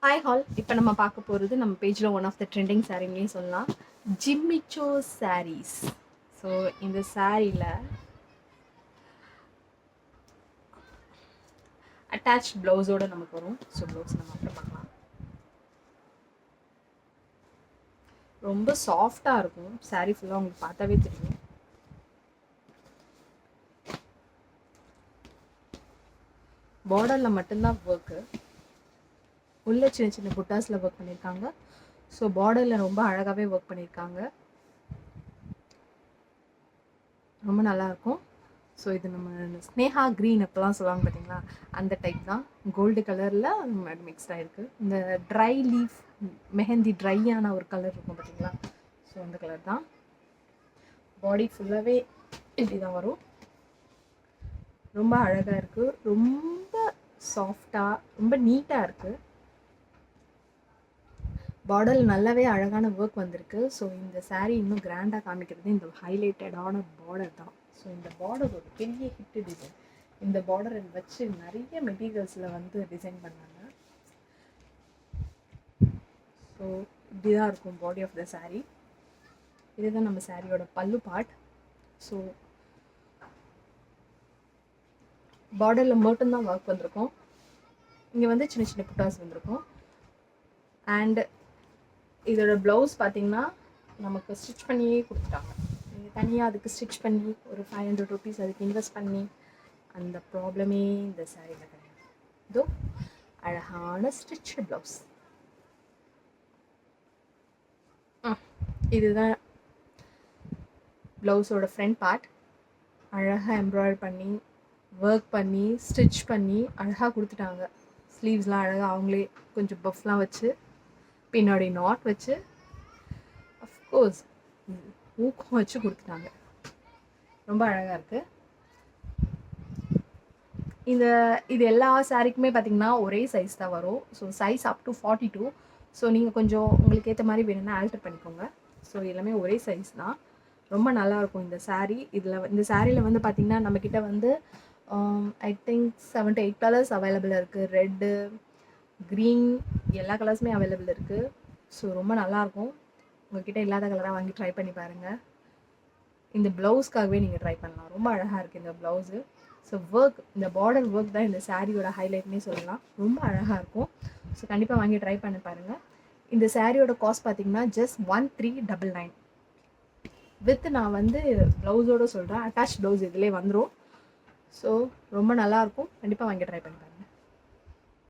Hi hall. இப்போ நம்ம பார்க்க போகிறது நம்ம பேஜில் ஒன் ஆஃப் த ட்ரெண்டிங் சாரீன்னே சொல்லலாம். ஜிம்மிச்சோ சாரீஸ். ஸோ இந்த சாரியில் அட்டாச் ப்ளவுஸோடு நமக்கு வரும். ஸோ ப்ளவுஸ் நம்ம அப்புறம் பார்க்கலாம். ரொம்ப சாஃப்டாக இருக்கும் சாரீ ஃபுல்லாக, உங்களுக்கு பார்த்தாவே தெரியும். பார்டரில் மட்டும்தான் ஒர்க்கு, உள்ள சின்ன சின்ன புட்டாஸில் ஒர்க் பண்ணியிருக்காங்க. ஸோ பார்டரில் ரொம்ப அழகாகவே ஒர்க் பண்ணியிருக்காங்க, ரொம்ப நல்லாயிருக்கும். ஸோ இது நம்ம ஸ்னேஹா க்ரீன் அப்போலாம் சொல்லுவாங்க பார்த்தீங்களா, அந்த டைப் தான். கோல்டு கலரில் மிக்ஸ்ட் ஆகிருக்கு. இந்த ட்ரை லீஃப் மெஹந்தி ட்ரையான ஒரு கலர் இருக்கும் பார்த்தீங்களா, ஸோ அந்த கலர் தான். பாடி ஃபுல்லாகவே இப்படி தான் வரும். ரொம்ப அழகாக இருக்குது, ரொம்ப சாஃப்டாக, ரொம்ப நீட்டாக இருக்குது. பார்டரில் நல்லாவே அழகான ஒர்க் வந்திருக்கு. ஸோ இந்த சாரீ இன்னும் கிராண்டாக காமிக்கிறது இந்த ஹைலைட்டடான பார்டர் தான். ஸோ இந்த பார்டர் ஒரு பெரிய ஹிட்டு டிசைன். இந்த பார்டரை வச்சு நிறைய மெட்டீரியல்ஸில் வந்து டிசைன் பண்ணாங்க. ஸோ இப்படி தான் இருக்கும் பாடி ஆஃப் த சாரீ. இதுதான் நம்ம சாரியோட பல்லு பார்ட். ஸோ பார்டரில் மட்டும்தான் ஒர்க் வந்திருக்கும். இங்கே வந்து சின்ன சின்ன புட்டாஸ் வந்திருக்கும். அண்ட் இதோட ப்ளவுஸ் பார்த்திங்கன்னா நமக்கு ஸ்டிச் பண்ணியே கொடுத்துட்டாங்க. நீங்கள் தனியாக அதுக்கு ஸ்டிச் பண்ணி ஒரு 500 rupees அதுக்கு இன்வெஸ்ட் பண்ணி அந்த ப்ராப்ளமே இந்த சாரியில் கிடையாது. இதோ அழகான ஸ்டிச் ப்ளவுஸ். இதுதான் ப்ளவுஸோட ஃப்ரண்ட் பார்ட். அழகாக எம்ப்ராய்டரி பண்ணி ஒர்க் பண்ணி ஸ்டிச் பண்ணி அழகாக கொடுத்துட்டாங்க. ஸ்லீவ்ஸ்லாம் அழகாக அவங்களே கொஞ்சம் பஃப்லாம் வச்சு பின்னாடி நாட் வச்சு அஃப்கோர்ஸ் ஊக்கம் வச்சு கொடுத்துட்டாங்க. ரொம்ப அழகாக இருக்குது. இது எல்லா சாரீக்குமே பார்த்திங்கன்னா ஒரே சைஸ் தான் வரும். So size up to 42. So நீங்கள் கொஞ்சம் உங்களுக்கு ஏற்ற மாதிரி வேணும்னா ஆல்டர் பண்ணிக்கோங்க. ஸோ எல்லாமே ஒரே சைஸ் தான். ரொம்ப நல்லாயிருக்கும் இந்த சாரீ. இந்த சாரியில் வந்து பார்த்திங்கன்னா நம்மக்கிட்ட வந்து I think 7 to 8 colours available இருக்குது. ரெட்டு, க்ரீன், எல்லா கலர்ஸுமே அவைலபிள் இருக்குது. ஸோ ரொம்ப நல்லாயிருக்கும். உங்கள்கிட்ட இல்லாத கலராக வாங்கி ட்ரை பண்ணி பாருங்கள். இந்த ப்ளவுஸ்க்காகவே நீங்கள் ட்ரை பண்ணலாம். ரொம்ப அழகாக இருக்குது இந்த ப்ளவுஸு. ஸோ ஒர்க், இந்த பார்டர் ஒர்க் தான் இந்த சாரியோட ஹைலைட்னே சொல்லலாம். ரொம்ப அழகாக இருக்கும். ஸோ கண்டிப்பாக வாங்கி ட்ரை பண்ணி பாருங்கள். இந்த சாரியோட காஸ்ட் பார்த்திங்கன்னா ஜஸ்ட் 1399 வித் நான் வந்து ப்ளவுஸோடு சொல்கிறேன். அட்டாச் ப்ளவுஸ் இதிலே வந்துடும். ஸோ ரொம்ப நல்லாயிருக்கும். கண்டிப்பாக வாங்கி ட்ரை பண்ணி பாருங்கள்.